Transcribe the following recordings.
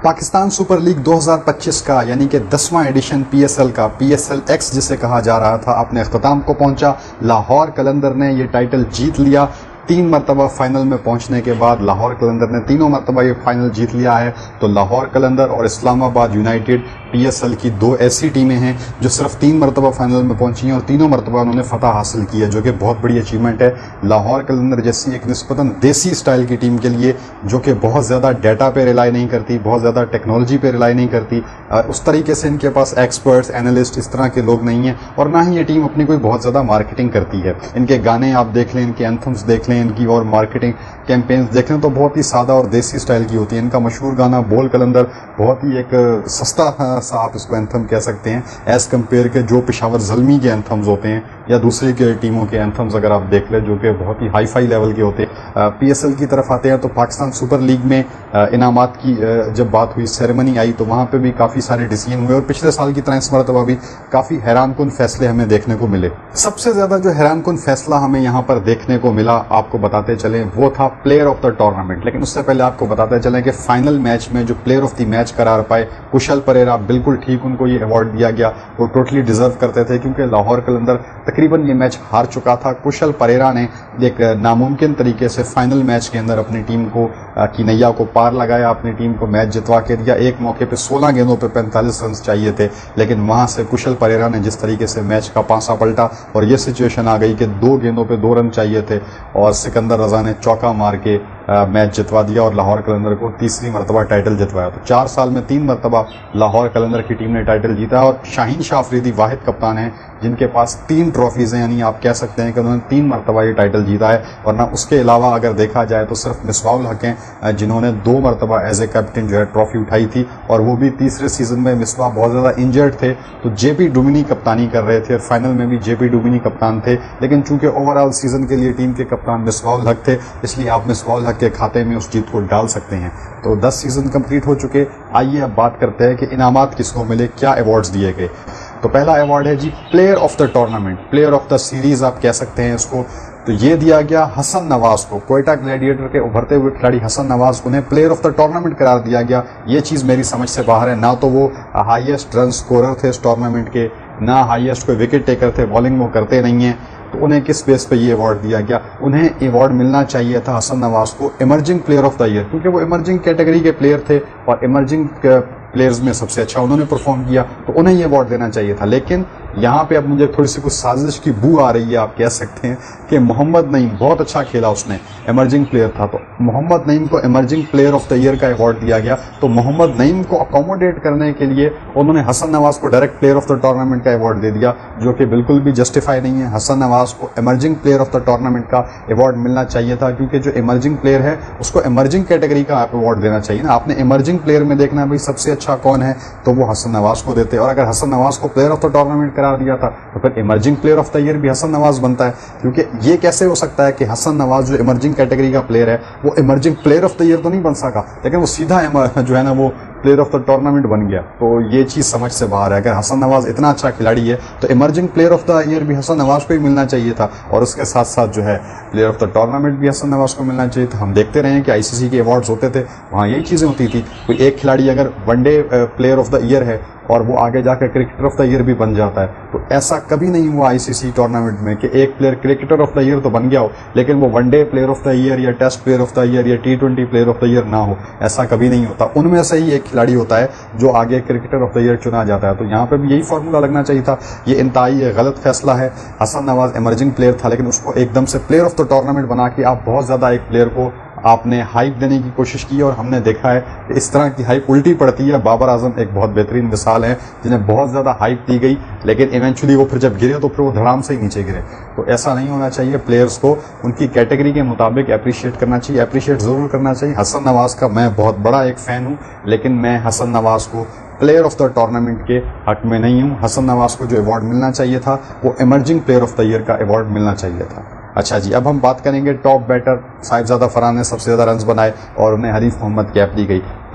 Pakistan super league 2025 کا یعنی کہ 10واں ایڈیشن پی ایس ایل کا پی ایس ایل ایکس جسے کہا جا رہا تھا اپنے اختتام کو پہنچا۔ لاہور قلندر نے یہ ٹائٹل جیت لیا۔ 3 مرتبہ فائنل میں پہنچنے کے بعد لاہور قلندر نے تینوں مرتبہ یہ فائنل جیت لیا ہے۔ تو لاہور قلندر اور اسلام آباد یونائٹڈ پی ایس ایل کی 2 ایسی ٹیمیں ہیں جو صرف 3 مرتبہ فائنل میں پہنچی ہیں اور تینوں مرتبہ انہوں نے فتح حاصل کی ہے، جو کہ بہت بڑی اچیومنٹ ہے لاہور قلندر جیسی ایک نسبتاً دیسی سٹائل کی ٹیم کے لیے، جو کہ بہت زیادہ ڈیٹا پہ ریلائی نہیں کرتی، بہت زیادہ ٹیکنالوجی پہ ریلائی نہیں کرتی۔ اس طریقے سے ان کے پاس ایکسپرٹس، اینالسٹ اس طرح کے لوگ نہیں ہیں، اور نہ ہی یہ ٹیم اپنی کوئی بہت زیادہ مارکیٹنگ کرتی ہے۔ ان کے گانے آپ دیکھ لیں، ان کے اینتھمز دیکھ لیں، ان کی اور مارکیٹنگ کیمپینز دیکھ لیں تو بہت ہی سادہ اور دیسی سٹائل کی ہوتی ہے۔ ان کا مشہور گانا بول قلندر بہت ہی ایک سستا سا آپ اس کو اینتھم کہہ سکتے ہیں ایز کمپیئر کے جو پشاور زلمی کے اینتھمز ہوتے ہیں یا دوسری کے ٹیموں کے اینتھمز اگر آپ دیکھ لیں جو کہ بہت ہی ہائی فائی لیول کے ہوتے ہیں۔ پی ایس ایل کی طرف آتے ہیں تو پاکستان سپر لیگ میں انعامات کی جب بات ہوئی، سیریمنی آئی تو وہاں پہ بھی کافی سارے ڈیسیژن ہوئے اور پچھلے سال کی طرح اس مرتبہ بھی کافی حیران کن فیصلے ہمیں دیکھنے کو ملے۔ سب سے زیادہ جو حیران کن فیصلہ ہمیں یہاں پر دیکھنے کو ملا آپ کو بتاتے چلیں وہ تھا پلیئر آف دا ٹورنامنٹ۔ لیکن اس سے پہلے آپ کو بتاتے چلیں کہ فائنل میچ میں جو پلیئر آف دی میچ قرار پائے کشل پریرا، بالکل ٹھیک ان کو یہ ایوارڈ دیا گیا، وہ ٹوٹلی ڈیزرو کرتے تھے کیونکہ لاہور قلندر تقریباً یہ میچ ہار چکا تھا۔ کشل پریرا نے ایک ناممکن طریقے سے فائنل میچ کے اندر اپنی ٹیم کو کی نیا کو پار لگایا، اپنی ٹیم کو میچ جتوا کے دیا۔ ایک موقع پہ 16 گیندوں پہ 45 رنز چاہیے تھے، لیکن وہاں سے کشل پریرا نے جس طریقے سے میچ کا پانسا پلٹا اور یہ سچویشن آ گئی کہ 2 گیندوں پہ 2 رن چاہیے تھے اور سکندر رضا نے چوکا مار کے میچ جتوا دیا اور لاہور قلندر کو تیسری مرتبہ ٹائٹل جتوایا۔ تو 4 سال میں 3 مرتبہ لاہور قلندر کی ٹیم نے ٹائٹل جیتا اور شاہین شاہ افریدی واحد کپتان ہیں جن کے پاس 3 ٹرافیز ہیں، یعنی آپ کہہ سکتے ہیں کہ انہوں نے 3 مرتبہ یہ ٹائٹل جیتا ہے۔ ورنہ اس کے علاوہ اگر دیکھا جائے تو صرف مصباح الحق ہیں جنہوں نے 2 مرتبہ ایز اے کیپٹن جو ہے ٹرافی اٹھائی تھی، اور وہ بھی تیسرے سیزن میں مصباح بہت زیادہ انجرڈ تھے تو جے پی ڈومنی کپتانی کر رہے تھے اور فائنل میں بھی جے پی ڈومنی کپتان تھے، لیکن چونکہ اوور آل سیزن کے لیے ٹیم کے کپتان مصباح الحق تھے اس لیے آپ مصباح الحق کے کھاتے میں اس جیت کو ڈال سکتے ہیں۔ تو 10 سیزن کمپلیٹ ہو چکے، آئیے اب بات کرتے ہیں کہ انعامات کس کو ملے، کیا ایوارڈز دیے گئے۔ تو پہلا ایوارڈ ہے جی player of the tournament, player of the series آپ کہہ سکتے ہیں اس کو۔ تو یہ دیا گیا حسن نواز کو، کوئٹہ گلیڈیٹر کے ابھرتے ہوئے کھلاڑی حسن نواز کو انہیں پلیئر آف دا ٹورنامنٹ قرار دیا گیا۔ یہ چیز میری سمجھ سے باہر ہے، نہ تو وہ ہائیسٹ رن سکورر تھے اس ٹورنامنٹ کے، نہ ہائیسٹ کوئی وکٹ ٹیکر تھے، بالنگ وہ کرتے نہیں ہیں، تو انہیں کس بیس پہ یہ ایوارڈ دیا گیا؟ انہیں ایوارڈ ملنا چاہیے تھا حسن نواز کو emerging player of the year, کیونکہ وہ ایمرجنگ کیٹیگری کے پلیئر تھے اور ایمرجنگ پلیئرز میں سب سے اچھا انہوں نے پرفارم کیا تو انہیں یہ ایوارڈ دینا چاہیے تھا۔ لیکن یہاں پہ اب مجھے تھوڑی سی کچھ سازش کی بو آ رہی ہے، آپ کہہ سکتے ہیں کہ محمد نعیم بہت اچھا کھیلا، اس نے ایمرجنگ پلیئر تھا، تو محمد نعیم کو emerging player of the year کا ایوارڈ دیا گیا۔ تو محمد نعیم کو اکوموڈیٹ کرنے کے لیے انہوں نے حسن نواز کو direct player of the tournament کا ایوارڈ دے دیا، جو کہ بالکل بھی جسٹیفائی نہیں ہے۔ حسن نواز کو emerging player of the tournament کا ایوارڈ ملنا چاہیے تھا، کیونکہ جو ایمرجنگ پلیئر ہے اس کو ایمرجنگ کیٹیگری کا آپ ایوارڈ دینا چاہیے نا۔ آپ نے ایمرجنگ پلیئر میں دیکھنا ہے بھائی سب سے اچھا کون ہے تو وہ حسن نواز کو دیتے، اور اگر حسن نواز کو پلیئر آف دا ٹورنامنٹ قرار دیا تھا تو پھر emerging player of the year بھی حسن نواز بنتا ہے۔ کیونکہ یہ کیسے ہو سکتا ہے کہ حسن نواز جو ایمرجنگ کیٹیگری کا پلیئر ہے وہ emerging player of the year تو نہیں بن سکا، لیکن وہ سیدھا جو ہے نا وہ پلیئر آف دا ٹورنامنٹ بن گیا۔ تو یہ چیز سمجھ سے باہر ہے۔ اگر حسن نواز اتنا اچھا کھلاڑی ہے تو emerging player of the year بھی حسن نواز کو ہی ملنا چاہیے تھا، اور اس کے ساتھ ساتھ جو ہے پلیئر آف دا ٹورنامنٹ بھی حسن نواز کو ملنا چاہیے تھا۔ ہم دیکھتے رہے ہیں کہ آئی سی سی کے ایوارڈز ہوتے تھے، وہاں یہی چیزیں ہوتی تھی، کوئی ایک کھلاڑی اگر one day player of the year ہے اور وہ آگے جا کے کرکٹر آف دا ایئر بھی بن جاتا ہے، تو ایسا کبھی نہیں ہوا آئی سی سی ٹورنامنٹ میں کہ ایک player cricketer of the year تو بن گیا ہو لیکن وہ one day player of the year یا test player of the year یا T20 player of the year نہ ہو، ایسا کبھی نہیں ہوتا۔ ان میں سے ہی ایک کھلاڑی ہوتا ہے جو آگے کرکٹر آف دا ایئر چنا جاتا ہے، تو یہاں پہ بھی یہی فارمولا لگنا چاہیے تھا۔ یہ انتہائی غلط فیصلہ ہے۔ حسن نواز ایمرجنگ پلیئر تھا لیکن اس کو ایک دم سے پلیئر آف دا ٹورنامنٹ بنا کے آپ بہت زیادہ ایک پلیئر کو آپ نے ہائپ دینے کی کوشش کی، اور ہم نے دیکھا ہے کہ اس طرح کی ہائپ الٹی پڑتی ہے۔ بابر اعظم ایک بہت بہترین مثال ہے جنہیں بہت زیادہ ہائپ دی گئی لیکن ایونچولی وہ پھر جب گرے تو پھر وہ دھڑام سے ہی نیچے گرے۔ تو ایسا نہیں ہونا چاہیے، پلیئرز کو ان کی کیٹیگری کے مطابق اپریشیٹ کرنا چاہیے، اپریشیٹ ضرور کرنا چاہیے۔ حسن نواز کا میں بہت بڑا ایک فین ہوں لیکن میں حسن نواز کو پلیئر آف دا ٹورنامنٹ کے حق میں نہیں ہوں۔ حسن نواز کو جو ایوارڈ ملنا چاہیے تھا وہ emerging player of the year کا ایوارڈ ملنا چاہیے تھا۔ اچھا جی، اب ہم بات کریں گے ٹاپ بیٹر۔ صاحبزادہ فرحان نے سب سے زیادہ رنز بنائے اور انہیں حریف محمد کیپ دی گئی۔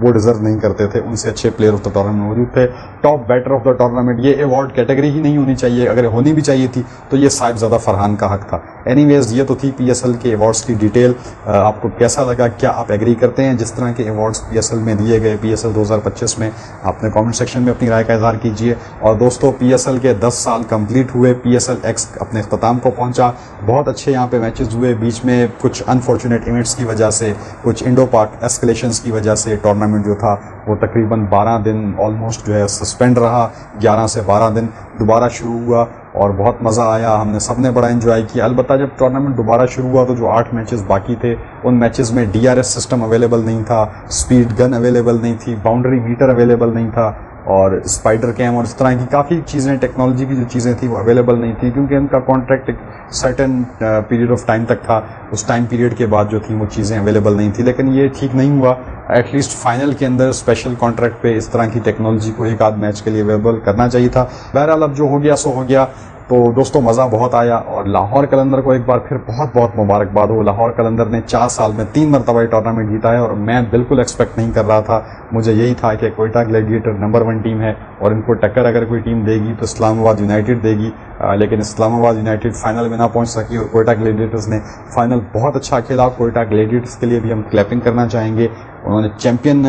وہ ڈیزرو نہیں کرتے تھے, ان سے اچھے پلیئر آف دا ٹورنامنٹ موجود تھے. Top better of the tournament یہ ایوارڈ کیٹیگری ہی نہیں ہونی چاہیے, اگر ہونی بھی چاہیے تھی تو یہ صاحب زادہ فرحان کا حق تھا. اینی ویز یہ تو تھی پی ایس ایل کے ایوارڈس کی ڈیٹیل. آپ کو کیسا لگا, کیا آپ ایگری کرتے ہیں جس طرح کے ایوارڈس پی ایس ایل میں دیے گئے پی ایس ایل 2025 میں؟ آپ نے کامنٹ سیکشن میں اپنی رائے کا اظہار کیجیے. اور دوستو پی ایس ایل کے 10 سال کمپلیٹ ہوئے, پی ایس ایل ایکس اپنے اختتام کو پہنچا. بہت اچھے یہاں پہ میچز ہوئے, بیچ میں کچھ انفارچونیٹ ایونٹس کی وجہ سے, کچھ انڈو پاک ایسکلیشنز کی وجہ سے ٹورنامنٹ جو تھا وہ تقریباً 12 دن آلموسٹ جو ہے سسپینڈ رہا. 11 سے 12 دن دوبارہ شروع ہوا اور بہت مزہ آیا, ہم نے سب نے بڑا انجوائے کیا. البتہ جب ٹورنامنٹ دوبارہ شروع ہوا تو جو 8 میچز باقی تھے ان میچز میں D R S system available نہیں تھا, اسپیڈ گن اویلیبل نہیں تھی, باؤنڈری میٹر اویلیبل نہیں تھا, اور اسپائڈر کیم اور اس طرح کی کافی چیزیں, ٹیکنالوجی کی جو چیزیں تھیں وہ اویلیبل نہیں تھی, کیونکہ ان کا کانٹریکٹ ایک سرٹن پیریڈ آف ٹائم تک تھا. اس ٹائم پیریڈ کے بعد جو تھی وہ چیزیں اویلیبل نہیں تھیں. لیکن یہ ٹھیک نہیں ہوا, ایٹ لیسٹ فائنل کے اندر اسپیشل کانٹریکٹ پہ اس طرح کی ٹیکنالوجی کو ایک آدھ میچ کے لیے اویلیبل کرنا چاہیے تھا. بہرحال اب جو ہو گیا سو ہو گیا. تو دوستوں مزہ بہت آیا, اور لاہور قلندر کو ایک بار پھر بہت بہت مبارکباد ہو. لاہور قلندر نے 4 سال میں 3 مرتبہ ٹورنامنٹ جیتا ہے, اور میں بالکل ایکسپیکٹ نہیں کر رہا تھا. مجھے یہی تھا کہ کوئٹہ گلیڈیٹر نمبر 1 ٹیم ہے, اور ان کو ٹکر اگر کوئی ٹیم دے گی تو اسلام آباد یونائٹڈ دے گی. لیکن اسلام آباد یونائٹڈ فائنل میں نہ پہنچ سکی, اور کوئٹہ گلیڈیٹرز نے فائنل بہت اچھا کھیلا. کوئٹہ گلیڈیٹرز کے لیے بھی ہم کلیپنگ کرنا چاہیں گے, انہوں نے چیمپئن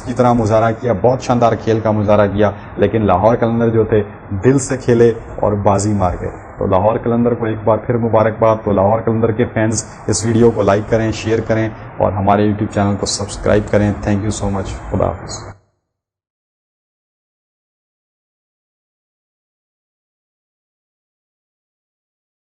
کی طرح مظاہرہ کیا, بہت شاندار کھیل کا مظاہرہ کیا. لیکن لاہور قلندر جو تھے دل سے کھیلے اور بازی مار گئے. تو لاہور قلندر کو ایک بار پھر مبارکباد. تو لاہور قلندر کے فینز اس ویڈیو کو لائک کریں, شیئر کریں, اور ہمارے یوٹیوب چینل کو سبسکرائب کریں. تھینک یو سو مچ. خدا حافظ.